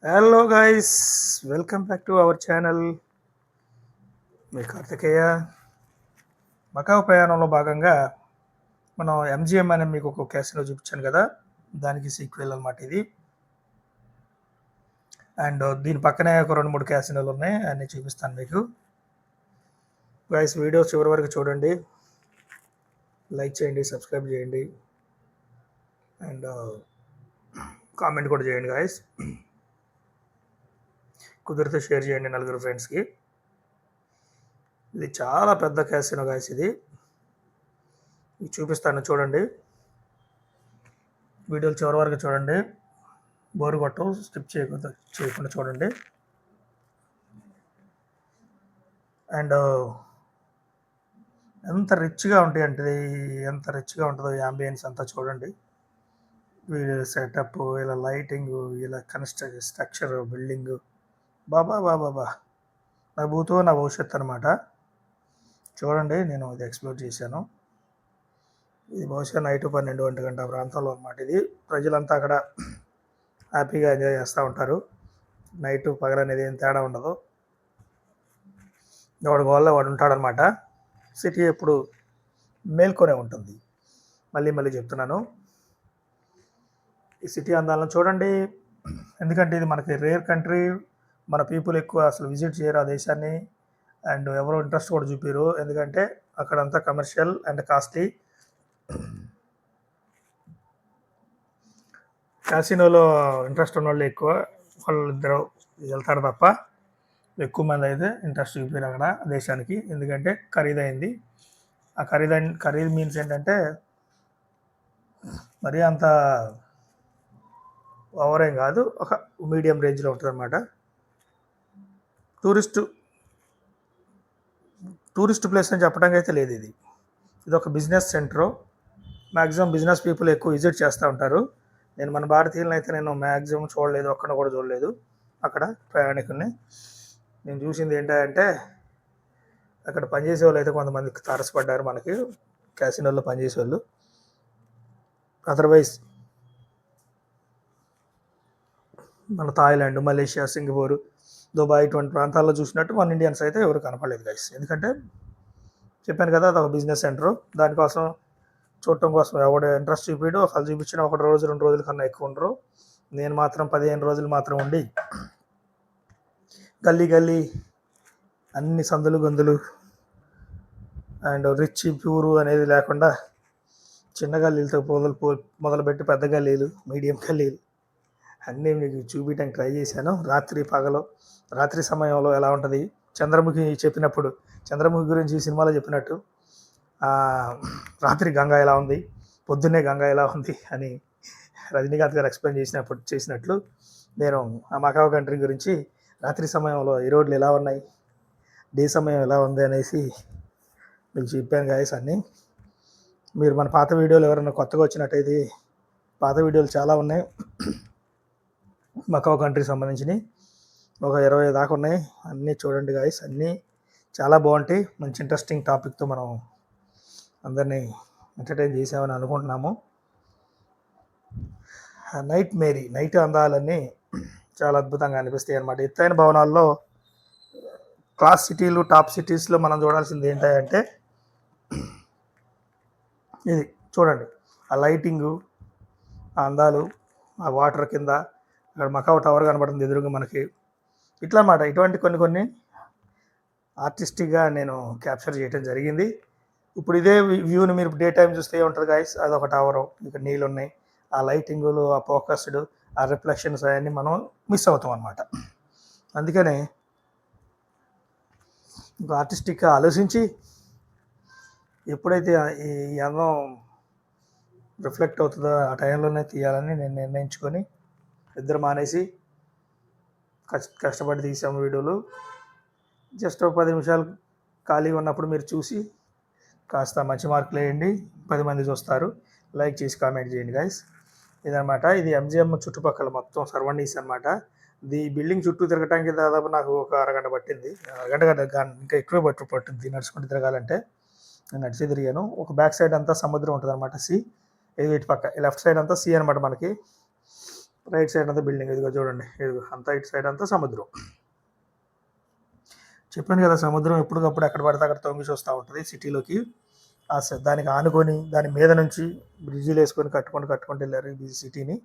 Hello guys, welcome back to our channel. మీ Karthikeya. Macau ప్రయాణంలో భాగంగా మనం ఎంజిఎం అనే మీకు ఒక క్యాసినో చూపించాను కదా, దానికి సీక్వెల్ అనమాట ఇది. అండ్ దీని పక్కనే ఒక 2-3 క్యాసినోలు ఉన్నాయి, అన్నీ చూపిస్తాను మీకు. గైస్, వీడియో చివరి వరకు చూడండి, లైక్ చేయండి, సబ్స్క్రైబ్ చేయండి, అండ్ కామెంట్ కూడా చేయండి గైస్. కుదిరితే షేర్ చేయండి నలుగురు ఫ్రెండ్స్కి. ఇది చాలా పెద్ద క్యాసినో గైస్, ఇది చూపిస్తాను చూడండి. వీడియోలు చివరి వరకు చూడండి, బోరు కొట్టం, స్కిప్ చేయకుండా చూడండి. అండ్ ఎంత రిచ్గా ఉంటాయి అంటే, ఎంత రిచ్గా ఉంటుందో ఈ అంబియన్స్ అంతా చూడండి. వీళ్ళ సెటప్, ఇలా లైటింగ్, ఇలా స్ట్రక్చర్, బిల్డింగ్, బాబా బాబా బా నా భూతో నా భవిష్యత్తు అనమాట. చూడండి, నేను ఇది ఎక్స్ప్లోర్ చేశాను. ఇది బహుశా నైట్ 12-1 గంట ప్రాంతంలో అనమాట. ఇది ప్రజలంతా అక్కడ హ్యాపీగా ఎంజాయ్ చేస్తూ ఉంటారు. నైట్ పగలు అనేది ఏం తేడా ఉండదు, వాడి గోళ్ళ వాడు ఉంటాడనమాట. సిటీ ఎప్పుడు మేల్కొనే ఉంటుంది. మళ్ళీ మళ్ళీ చెప్తున్నాను, ఈ సిటీ అందాలను చూడండి. ఎందుకంటే ఇది మనకి రేర్ కంట్రీ, మన పీపుల్ ఎక్కువ అసలు విజిట్ చేయరు ఆ దేశాన్ని, అండ్ ఎవరో ఇంట్రెస్ట్ కూడా చూపారు. ఎందుకంటే అక్కడంతా కమర్షియల్ అండ్ కాస్ట్లీ. క్యాసినోలో ఇంట్రెస్ట్ ఉన్న వాళ్ళు ఎక్కువ, వాళ్ళు ఇద్దరు వెళ్తారు తప్ప ఎక్కువ మంది అయితే ఇంట్రెస్ట్ చూపారు అక్కడ దేశానికి. ఎందుకంటే ఖరీదైంది. ఆ ఖరీదు మీన్స్ ఏంటంటే మరీ అంత ఓవర్ ఏం కాదు, ఒక మీడియం రేంజ్లో ఉంటుంది అనమాట. టూరిస్ట్ ప్లేస్ అని చెప్పడానికి అయితే లేదు. ఇది ఒక business centre. Maximum business people ఎక్కువ విజిట్ చేస్తూ ఉంటారు. నేను మన భారతీయులను అయితే నేను మ్యాక్సిమం చూడలేదు, ఒక్కడ కూడా చూడలేదు అక్కడ ప్రయాణికుల్ని. నేను చూసింది ఏంటంటే అక్కడ పనిచేసే వాళ్ళు అయితే కొంతమంది తారసపడ్డారు మనకి, క్యాసినోల్లో పనిచేసే వాళ్ళు. అదర్వైజ్ మన థాయిలాండ్, మలేషియా, సింగపూర్, దుబాయ్ ఇటువంటి ప్రాంతాల్లో చూసినట్టు మన ఇండియన్స్ అయితే ఎవరు కనపడలేదు గైస్. ఎందుకంటే చెప్పాను కదా, అది ఒక బిజినెస్ సెంటరు. దానికోసం చూడటం కోసం ఎవడ ఇంట్రెస్ట్ చూపించడు. ఒకళ్ళు చూపించిన 1 రోజు 2 రోజుల కన్నా ఎక్కువ ఉండరు. నేను మాత్రం 15 రోజులు మాత్రం ఉండి గల్లీ గల్లీ అన్ని సందులు గొంతులు అండ్ రిచ్ ప్యూరు అనేది లేకుండా చిన్న గల్లీలతో మొదలుపెట్టి పెద్ద గల్లీలు, మీడియం గల్లీలు అన్నీ మీకు చూపించడానికి ట్రై చేశాను. రాత్రి సమయంలో ఎలా ఉంటుంది, చంద్రముఖి చెప్పినప్పుడు, చంద్రముఖి గురించి ఈ సినిమాలో చెప్పినట్టు రాత్రి గంగా ఎలా ఉంది, పొద్దున్నే గంగా ఎలా ఉంది అని రజనీకాంత్ గారు ఎక్స్ప్లెయిన్ చేసినట్లు నేను ఆ మకావ్ కంట్రీ గురించి రాత్రి సమయంలో ఈ రోడ్లు ఎలా ఉన్నాయి, డే సమయం ఎలా ఉంది అనేసి మీకు చెప్పాను గాయస్ అన్నీ. మీరు మన పాత వీడియోలు ఎవరైనా కొత్తగా వచ్చినట్టయితే పాత వీడియోలు చాలా ఉన్నాయి మకావ్ కంట్రీ సంబంధించినవి, ఒక 20 దాకా ఉన్నాయి. అన్నీ చూడండి గాయస్, అన్నీ చాలా బాగుంటాయి. మంచి ఇంట్రెస్టింగ్ టాపిక్తో మనం అందరినీ ఎంటర్టైన్ చేసామని అనుకుంటున్నాము. నైట్ అందాలన్నీ చాలా అద్భుతంగా అనిపిస్తాయి అన్నమాట. ఎత్తైన భవనాల్లో, క్లాస్ సిటీలు, టాప్ సిటీస్లో మనం చూడాల్సింది ఏంటంటే ఇది చూడండి, ఆ లైటింగు, ఆ అందాలు, ఆ వాటర్ కింద అక్కడ మకావ్ టవర్ కనబడుతుంది ఎదురుగా మనకి. ఇట్లా అన్నమాట. ఇటువంటి కొన్ని ఆర్టిస్టిక్గా నేను క్యాప్చర్ చేయడం జరిగింది. ఇప్పుడు ఇదే వ్యూని మీరు డే టైం చూస్తే ఉంటుంది గాయస్, అదొక టవరు, ఇక్కడ నీళ్ళు ఉన్నాయి, ఆ లైటింగులు, ఆ ఫోకస్డ్, ఆ రిఫ్లెక్షన్స్ అవన్నీ మనం మిస్ అవుతాం అనమాట. అందుకనే ఇంకా ఆర్టిస్టిక్గా ఆలోచించి ఎప్పుడైతే ఈ అందం రిఫ్లెక్ట్ అవుతుందో ఆ టైంలోనే తీయాలని నేను నిర్ణయించుకొని ఇద్దరు మానేసి కష్టపడి తీసాము వీడియోలు. జస్ట్ ఒక 10 నిమిషాలు ఖాళీగా ఉన్నప్పుడు మీరు చూసి కాస్త మంచి మార్కులు వేయండి, 10 మంది చూస్తారు. లైక్ చేసి కామెంట్ చేయండి గాయస్. ఇదనమాట. ఇది ఎంజిఎం చుట్టుపక్కల మొత్తం సర్వనీస్ అనమాట. ఈ బిల్డింగ్ చుట్టూ తిరగడానికి దాదాపు నాకు ఒక అరగంట పట్టింది. ఇంకా ఎక్కువ పట్టింది నడుచుకుంటూ తిరగాలంటే. నేను నడిచి తిరిగాను. ఒక బ్యాక్ సైడ్ అంతా సముద్రం ఉంటుంది అనమాట, సీ. ఇది ఇటు పక్క లెఫ్ట్ సైడ్ అంతా సీ అనమాట మనకి. రైట్ సైడ్ అంతా బిల్డింగ్, ఇదిగో చూడండి, ఇదిగో అంతా ఇటు సైడ్ అంతా సముద్రం. చెప్పాను కదా, సముద్రం ఎప్పటికప్పుడు ఎక్కడ పడితే అక్కడ తొంగి చూస్తూ ఉంటుంది సిటీలోకి. దానికి ఆనుకొని దాని మీద నుంచి బ్రిడ్జిలు వేసుకొని కట్టుకుంటూ వెళ్ళారు ఈ సిటీని.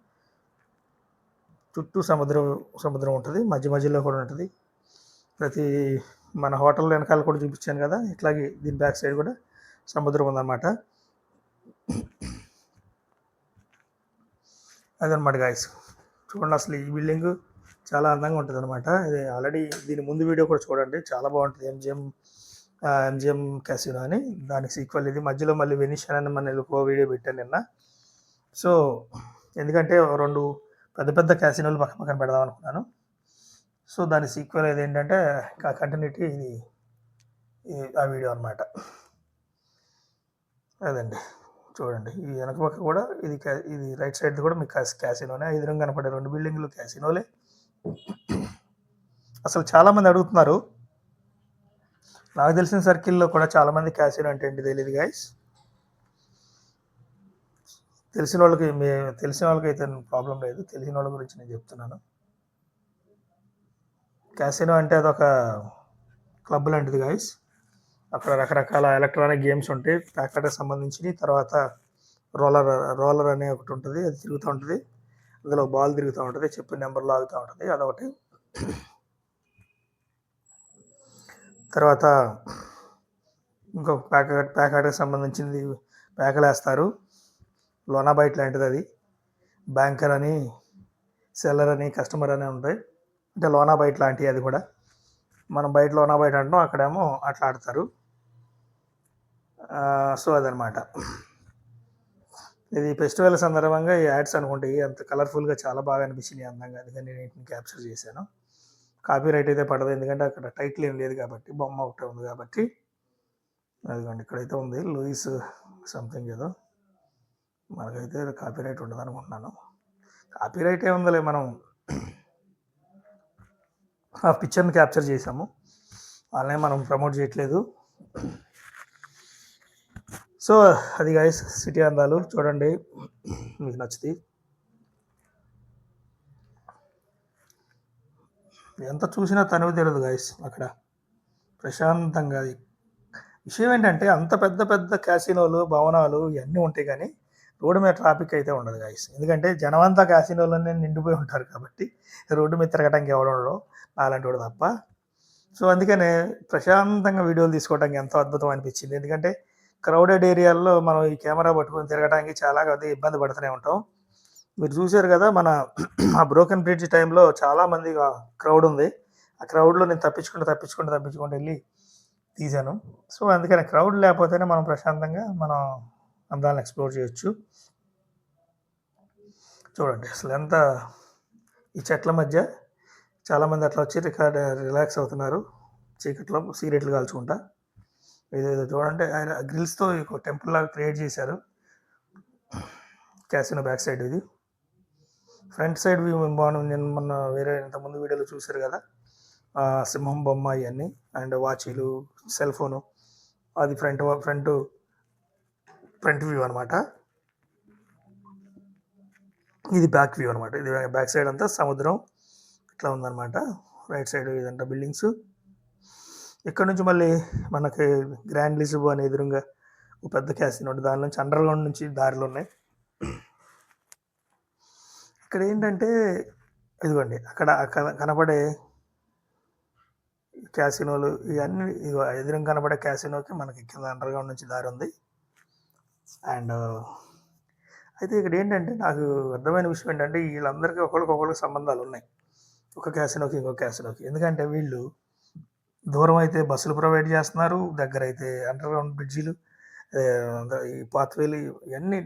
చుట్టూ సముద్రం ఉంటుంది, మధ్య మధ్యలో కూడా ఉంటుంది. ప్రతి మన హోటల్ వెనకాల కూడా చూపించాను కదా, ఇట్లాగే దీని బ్యాక్ సైడ్ కూడా సముద్రం ఉందన్నమాట. అదనమాట గాయస్. చూడండి, అసలు ఈ బిల్డింగ్ చాలా అందంగా ఉంటుంది అనమాట. ఇది ఆల్రెడీ దీని ముందు వీడియో కూడా చూడండి, చాలా బాగుంటుంది. ఎంజిఎం క్యాసినో అని, దానికి సీక్వెల్ ఇది. మధ్యలో మళ్ళీ వెనిషన్ అని మన వీడియో పెట్టాను నిన్న. సో ఎందుకంటే 2 పెద్ద క్యాసినోలు పక్కన పెడదాం అనుకున్నాను. సో దాని సీక్వెల్ ఇది ఏంటంటే కంటిన్యూటీ ఇది ఆ వీడియో అనమాట. అదండి, చూడండి ఈ వెనక పక్క కూడా ఇది రైట్ సైడ్ కూడా మీకు క్యాసినోనే. ఎదురుగా కనపడే 2 బిల్డింగ్లు క్యాసినోలే. అసలు చాలామంది అడుగుతున్నారు, నాకు తెలిసిన సర్కిల్లో కూడా చాలామంది క్యాసినో అంటే ఏంటి తెలియదు గైస్. తెలిసిన వాళ్ళకి అయితే ప్రాబ్లం లేదు, తెలిసిన వాళ్ళ గురించి నేను చెప్తున్నాను. క్యాసినో అంటే అదొక క్లబ్ లాంటిది గైస్. అక్కడ రకరకాల ఎలక్ట్రానిక్ గేమ్స్ ఉంటాయి, ప్యాకెట్కి సంబంధించి. తర్వాత రోలర్ అనే ఒకటి ఉంటుంది, అది తిరుగుతూ ఉంటుంది. అందులో బాల్ తిరుగుతూ ఉంటుంది, చెప్పిన నెంబర్లో ఆగుతూ ఉంటుంది, అదొకటి. తర్వాత ఇంకొక ప్యాకెట్కి సంబంధించింది ప్యాకెలు వేస్తారు. లోనా బైట్ లాంటిది అది. బ్యాంకర్ అని, సెల్లర్ అని, కస్టమర్ అని ఉంటాయి. అంటే లోనా బైట్ లాంటివి అది కూడా. మనం బయట లోనా బైట్ అంటాం, అక్కడేమో అట్లా ఆడతారు. సో అదనమాట. ఇది ఫెస్టివల్ సందర్భంగా ఈ యాడ్స్ అనుకుంటాయి, అంత కలర్ఫుల్గా చాలా బాగా అనిపించింది, అందంగా. అందుకని నేను వీటిని క్యాప్చర్ చేశాను. కాపీ రైట్ అయితే పడదు, ఎందుకంటే అక్కడ టైటిల్ ఏం లేదు కాబట్టి, బొమ్మ ఒకటే ఉంది కాబట్టి. అదిగోండి, ఇక్కడైతే ఉంది లూయిస్ సంథింగ్ ఏదో. మనకైతే కాపీ రైట్ ఉండదు అనుకుంటున్నాను. కాపీ రైట్ ఏముందలే, మనం ఆ పిక్చర్ని క్యాప్చర్ చేసాము, వాళ్ళనే మనం ప్రమోట్ చేయట్లేదు. సో అది గైస్, సిటీ అందాలు చూడండి, మీకు నచ్చుతుంది. ఎంత చూసినా తనువు తెలియదు గైస్ అక్కడ, ప్రశాంతంగా. విషయం ఏంటంటే అంత పెద్ద క్యాసినోలు, భవనాలు ఇవన్నీ ఉంటాయి, కానీ రోడ్డు మీద ట్రాఫిక్ అయితే ఉండదు గైస్. ఎందుకంటే జనమంతా క్యాసినోలోనే నిండిపోయి ఉంటారు కాబట్టి రోడ్డు మీద తిరగడానికి ఎవడో అలాంటి వాడు తప్ప. సో అందుకనే ప్రశాంతంగా వీడియోలు తీసుకోవడానికి ఎంతో అద్భుతం అనిపించింది. ఎందుకంటే క్రౌడెడ్ ఏరియాల్లో మనం ఈ కెమెరా పట్టుకొని తిరగడానికి చాలా ఇబ్బంది పడుతూనే ఉంటాం. మీరు చూశారు కదా, మన ఆ బ్రోకెన్ బ్రిడ్జ్ టైంలో చాలామంది క్రౌడ్ ఉంది. ఆ క్రౌడ్లో నేను తప్పించుకుంటూ వెళ్ళి తీశాను. సో అందుకని క్రౌడ్ లేకపోతేనే మనం ప్రశాంతంగా మనం అందాలను ఎక్స్ప్లోర్ చేయొచ్చు. చూడండి అసలు ఎంత, ఈ చెట్ల మధ్య చాలామంది అట్లా వచ్చి రిలాక్స్ అవుతున్నారు చీకట్లో, సిగరెట్లు కాల్చుకుంటా. ఇదేదో చూడండి, ఆయన గ్రిల్స్తో ఒక టెంపుల్ లాగా క్రియేట్ చేశారు క్యాసినో బ్యాక్ సైడ్. ఇది ఫ్రంట్ సైడ్ వ్యూ బాగుంది. నేను మొన్న ఇంతకుముందు వీడియోలో చూశారు కదా, సింహం బొమ్మ ఇవన్నీ, అండ్ వాచీలు, సెల్ ఫోను, అది ఫ్రంట్ వ్యూ అనమాట. ఇది బ్యాక్ వ్యూ అనమాట. ఇది బ్యాక్ సైడ్ అంతా సముద్రం ఇట్లా ఉందన్నమాట. రైట్ సైడ్ ఇదంతా బిల్డింగ్స్. ఇక్కడ నుంచి మళ్ళీ మనకి గ్రాండ్ లిస్బో అనే ఎదురుగా ఒక పెద్ద క్యాసినో, దాని నుంచి అండర్ గ్రౌండ్ నుంచి దారిలో ఉన్నాయి. ఇక్కడ ఏంటంటే ఇదిగోండి, అక్కడ కనపడే క్యాసినోలు ఇవన్నీ, ఎదురుగా కనపడే క్యాసినోకి మనకి కింద అండర్ గ్రౌండ్ నుంచి దారి ఉంది. అండ్ అయితే ఇక్కడ ఏంటంటే నాకు అర్థమైన విషయం ఏంటంటే, వీళ్ళందరికీ ఒకరికి సంబంధాలు ఉన్నాయి, ఒక క్యాసినోకి ఇంకొక క్యాసినోకి. ఎందుకంటే వీళ్ళు దూరం అయితే బస్సులు ప్రొవైడ్ చేస్తున్నారు, దగ్గర అయితే అండర్ గ్రౌండ్ బ్రిడ్జీలు, ఈ పాత్వేలు ఇవన్నీ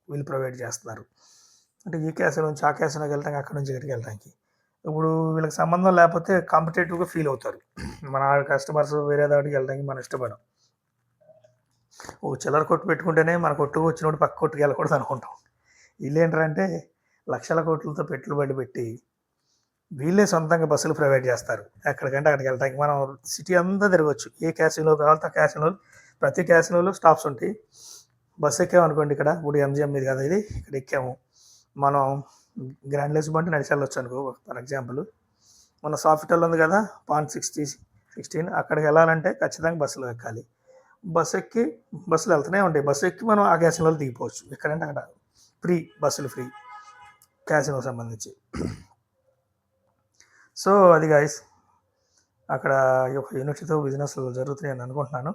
వీళ్ళు ప్రొవైడ్ చేస్తున్నారు. అంటే ఈ క్యాసినో నుంచి ఆ క్యాసినోకి వెళ్ళడానికి, అక్కడ నుంచి ఇక్కడికి వెళ్ళడానికి. ఇప్పుడు వీళ్ళకి సంబంధం లేకపోతే కాంపిటేటివ్గా ఫీల్ అవుతారు. మన కస్టమర్స్ వేరే దాటికి వెళ్ళడానికి మనం ఇష్టపడం. ఓ చిల్లర కొట్టు పెట్టుకుంటేనే మన కొట్టుకు వచ్చినప్పుడు పక్క కొట్టుకు వెళ్ళకూడదు అనుకుంటాం. వీళ్ళు ఏంటంటే లక్షల కోట్లతో పెట్టుబడి పెట్టి వీళ్ళే సొంతంగా బస్సులు ప్రొవైడ్ చేస్తారు, ఎక్కడికంటే అక్కడికి వెళ్ళడానికి. మనం సిటీ అంతా తిరగవచ్చు, ఏ క్యాసినో కావాలంటే ఆ క్యాసినోలు, ప్రతి క్యాసినోలో స్టాప్స్ ఉంటాయి. బస్సు ఎక్కామనుకోండి, ఇక్కడ ఇప్పుడు ఎంజిఎం మీద కదా ఇది, ఇక్కడ ఎక్కాము మనం, గ్రాండ్ లిస్బన్ అంటే నడిచి వెళ్ళొచ్చు అనుకో ఫర్ ఎగ్జాంపుల్. మన సాఫిటల్ ఉంది కదా పాయింట్ 16 అక్కడికి వెళ్ళాలంటే ఖచ్చితంగా బస్సులో ఎక్కాలి. బస్సు ఎక్కి బస్సులు వెళ్తూనే ఉంటాయి. బస్సు ఎక్కి మనం ఆ క్యాసినోలో దిగిపోవచ్చు. ఎక్కడంటే అక్కడ ఫ్రీ, బస్సులు ఫ్రీ క్యాసినో సంబంధించి. సో అది గాయస్, అక్కడ ఒక యూనిట్తో బిజినెస్లు జరుగుతున్నాయి అని అనుకుంటున్నాను.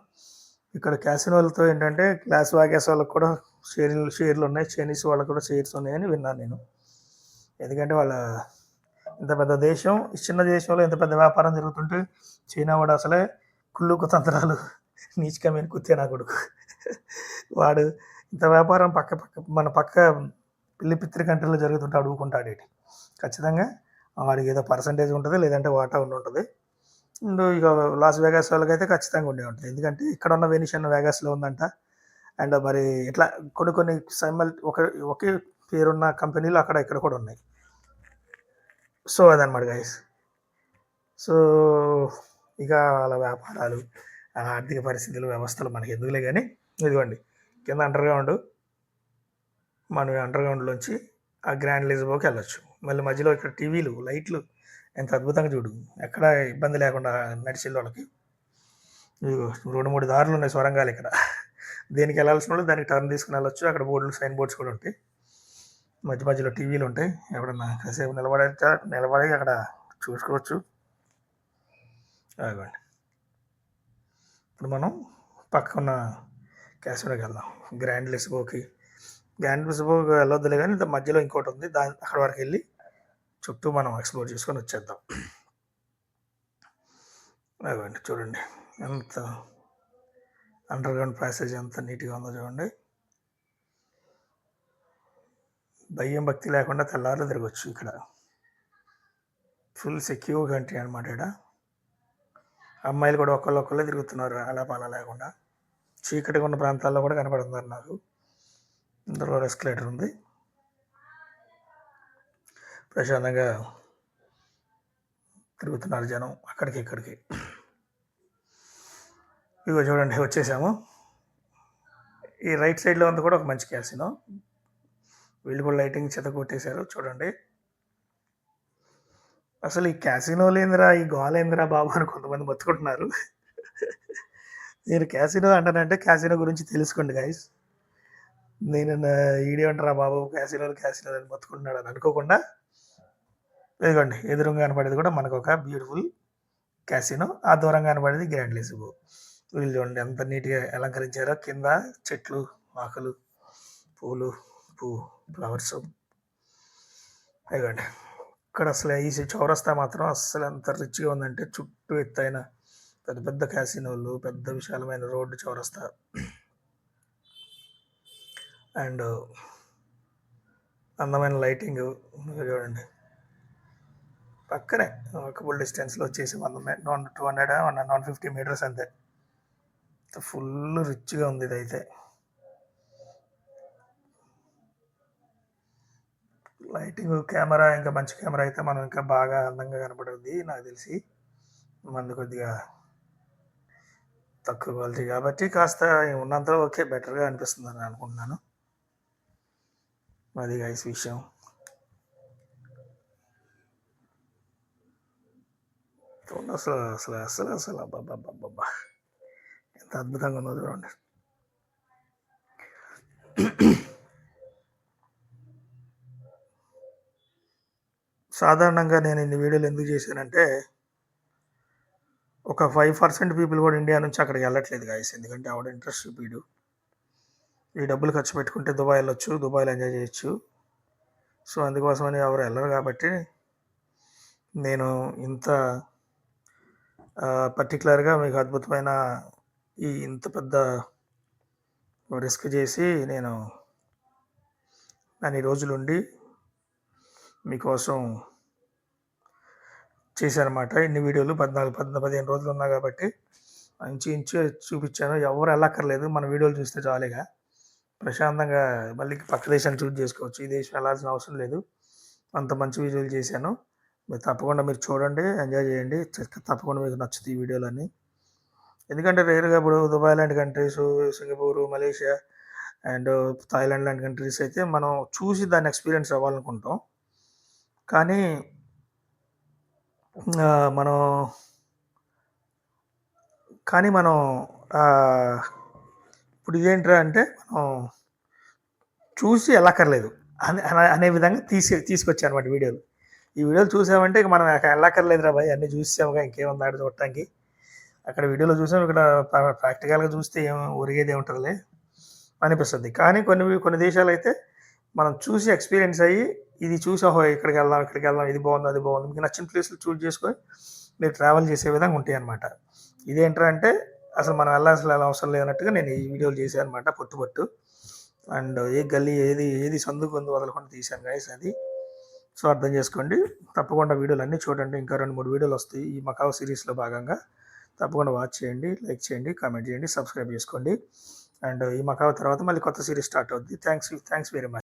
ఇక్కడ క్యాసినోలతో ఏంటంటే క్లాస్ వాగేస్ వాళ్ళకి కూడా షేర్లు ఉన్నాయి, చైనీస్ వాళ్ళకి కూడా షేర్స్ ఉన్నాయని విన్నాను నేను. ఎందుకంటే వాళ్ళ ఇంత పెద్ద దేశం, చిన్న దేశంలో ఇంత పెద్ద వ్యాపారం జరుగుతుంటే చైనా వాడు అసలే కుళ్ళు కుతంత్రాలు నీచుకమైన కుత్తే నా కొడుకు. వాడు ఇంత వ్యాపారం మన పక్క పిల్లి కంట్రీలో జరుగుతుంటే అడుగుకుంటాడు ఏంటి. ఖచ్చితంగా వాడికి ఏదో పర్సంటేజ్ ఉంటుంది, లేదంటే వాటా ఉంటుంది. ఇక లాస్ వేగాస్ వాళ్ళకైతే ఖచ్చితంగా ఉండే ఉంటుంది. ఎందుకంటే ఇక్కడ ఉన్న వెనిషన్ వేగాస్లో ఉందంట. అండ్ మరి ఇట్లా కొన్ని ఒకే పేరున్న కంపెనీలు అక్కడ ఇక్కడ కూడా ఉన్నాయి. సో అదనమాట గైస్. సో ఇక వాళ్ళ వ్యాపారాలు, ఆర్థిక పరిస్థితులు, వ్యవస్థలు మనకి ఎందుకులే కానీ, ఇదిగోండి కింద అండర్గ్రౌండ్. మనం అండర్గ్రౌండ్లోంచి ఆ గ్రాండ్ లిస్బోకి వెళ్ళొచ్చు. మళ్ళీ మధ్యలో ఇక్కడ టీవీలు, లైట్లు ఎంత అద్భుతంగా చూడు. ఎక్కడ ఇబ్బంది లేకుండా నడిచే వాళ్ళకి 2-3 దారులు ఉన్నాయి, సొరంగాలు ఇక్కడ. దేనికి వెళ్ళాల్సిన వాళ్ళు దానికి టర్న్ తీసుకుని వెళ్ళొచ్చు. అక్కడ సైన్ బోర్డ్స్ కూడా ఉంటాయి, మధ్య మధ్యలో టీవీలు ఉంటాయి. ఎవడన్నా కాసేపు నిలబడి అక్కడ చూసుకోవచ్చు. అదిగోండి, ఇప్పుడు మనం పక్కన క్యాసినోకి వెళ్దాం. గ్రాండ్ లిస్బోకి వెళ్ళొద్దులే కానీ మధ్యలో ఇంకోటి ఉంది, అక్కడ వరకు వెళ్ళి చుట్టూ మనం ఎక్స్ప్లోర్ చేసుకొని వచ్చేద్దాం. అదిగోండి చూడండి ఎంత అండర్గ్రౌండ్ ప్యాసేజ్ ఎంత నీట్గా ఉందో చూడండి. భయం భక్తి లేకుండా తెల్లారు తిరగచ్చు. ఇక్కడ ఫుల్ సెక్యూర్ కంట్రీ అనమాట. ఇక్కడ అమ్మాయిలు కూడా ఒకళ్ళే తిరుగుతున్నారు, అలా లేకుండా. చీకటిగా ఉన్న ప్రాంతాల్లో కూడా కనపడుతున్నారు నాకు. ఇందులో ఎస్కలేటర్ ఉంది, ప్రశాంతంగా తిరుగుతున్నారు జనం అక్కడికి ఇక్కడికి. ఇగో చూడండి వచ్చేసాము. ఈ రైట్ సైడ్లో ఉంది కూడా ఒక మంచి క్యాసినో. వీళ్ళు కూడా లైటింగ్ చెత్త కొట్టేశారు చూడండి. అసలు ఈ క్యాసినోలు ఏందిరా, ఈ గోల ఏందిరా బాబు అని కొంతమంది మొత్తుకుంటున్నారు. నేను క్యాసినో అంటానంటే క్యాసినో గురించి తెలుసుకోండి గైస్. నేను వీడియో అంటారా బాబు క్యాసినోలు అని మొత్తుకుంటున్నాడు అని అనుకోకుండా, ఇదిగోండి ఎదురుగా కనపడేది కూడా మనకు ఒక బ్యూటిఫుల్ క్యాసినో. ఆ దూరంగా కనపడేది గ్రాండ్ లిస్బో. వీళ్ళు చూడండి ఎంత నీట్గా అలంకరించారో. కింద చెట్లు, ఆకులు, ఫ్లవర్స్. ఇదిగోండి ఇక్కడ అసలు ఈ చౌరస్తా మాత్రం అస్సలు ఎంత రిచ్గా ఉందంటే, చుట్టూ ఎత్తైన పెద్ద పెద్ద క్యాసినోలు, పెద్ద విశాలమైన రోడ్డు చౌరస్తా. అండ్ అందమైన లైటింగ్ చూడండి. పక్కనే వాకబుల్ డిస్టెన్స్లో వచ్చేసి 150 మీటర్స్ అంతే. ఫుల్ రిచ్గా ఉంది ఇదైతే. లైటింగ్, కెమెరా ఇంకా మంచి కెమెరా అయితే మనం ఇంకా బాగా అందంగా కనపడుతుంది నాకు తెలిసి. మంది కొద్దిగా తక్కువ క్వాలిటీ కాబట్టి కాస్త ఉన్నంత ఓకే బెటర్గా అనిపిస్తుంది అని అనుకుంటున్నాను. అది గైస్ విషయం. అసలు అసలు అసలు అసలు అబ్బాబ్బా ఎంత అద్భుతంగా ఉన్నదో చూడండి. సాధారణంగా నేను ఇన్ని వీడియోలు ఎందుకు చేశానంటే, ఒక 5% పీపుల్ కూడా ఇండియా నుంచి అక్కడికి వెళ్ళట్లేదు గాయస్. ఎందుకంటే ఆవిడ ఇంట్రెస్ట్ చూపిడు. ఈ డబ్బులు ఖర్చు పెట్టుకుంటే దుబాయ్ వెళ్ళొచ్చు, దుబాయ్లో ఎంజాయ్ చేయొచ్చు. సో అందుకోసమని ఎవరు వెళ్ళరు కాబట్టి నేను ఇంత పర్టికులర్గా మీకు అద్భుతమైన ఇంత పెద్ద రిస్క్ చేసి నేను అన్ని రోజులుండి మీకోసం చేశానమాట. ఇన్ని వీడియోలు 15 రోజులు ఉన్నా కాబట్టి ఇంచు చూపించాను. ఎవరు వెళ్ళక్కర్లేదు, మన వీడియోలు చూస్తే చాలుగా ప్రశాంతంగా మళ్ళీ పక్క దేశాన్ని చూస్ చేసుకోవచ్చు. ఈ దేశం వెళ్ళాల్సిన అవసరం లేదు. అంత మంచి వీడియోలు చేశాను. తప్పకుండా మీరు చూడండి, ఎంజాయ్ చేయండి. తప్పకుండా మీకు నచ్చుతాయి ఈ వీడియోలన్నీ. ఎందుకంటే రేరుగా ఇప్పుడు దుబాయ్ లాంటి countries, Singapore, Malaysia and Thailand లాంటి కంట్రీస్ అయితే మనం చూసి దాన్ని ఎక్స్పీరియన్స్ అవ్వాలనుకుంటాం. కానీ మనం మనం ఇప్పుడు ఇదేంట్రా అంటే మనం చూసి వెళ్ళక్కర్లేదు అనే విధంగా తీసుకొచ్చానమాట వీడియోలు. ఈ వీడియోలు చూసామంటే ఇక మనం వెళ్ళక్కర్లేదురా భయ్, అన్నీ చూసాముగా, ఇంకేముంది ఆడ చూడటానికి. అక్కడ వీడియోలో చూసాం, ఇక్కడ ప్రాక్టికల్గా చూస్తే ఏం ఒరిగేది ఏముంటుందిలే అనిపిస్తుంది. కానీ కొన్ని దేశాలైతే మనం చూసి ఎక్స్పీరియన్స్ అయ్యి ఇది చూసి ఓహో ఇక్కడికి వెళ్దాం, ఇది బాగుంది, అది బాగుంది, మీకు నచ్చిన ప్లేస్లు చూస్ చేసుకొని మీరు ట్రావెల్ చేసే విధంగా ఉంటాయి అనమాట. ఇదేంటంటే అంటే అసలు మనం వెళ్ళాల్సిన అవసరం లేనట్టుగా నేను ఈ వీడియోలు చేశాను అనమాట, పొట్టు. అండ్ ఏ గల్లీ ఏది సందు గొందు వదలకుండా తీశాను గైస్ అది. సో అర్థం చేసుకోండి. తప్పకుండా వీడియోలు అన్నీ చూడండి. ఇంకా 2-3 వీడియోలు వస్తాయి ఈ మకావ్ సిరీస్లో భాగంగా. తప్పకుండా వాచ్ చేయండి, లైక్ చేయండి, కామెంట్ చేయండి, సబ్స్క్రైబ్ చేసుకోండి. అండ్ ఈ మకావ్ తర్వాత మళ్ళీ కొత్త సిరీస్ స్టార్ట్ అవుద్ది. Thanks very much.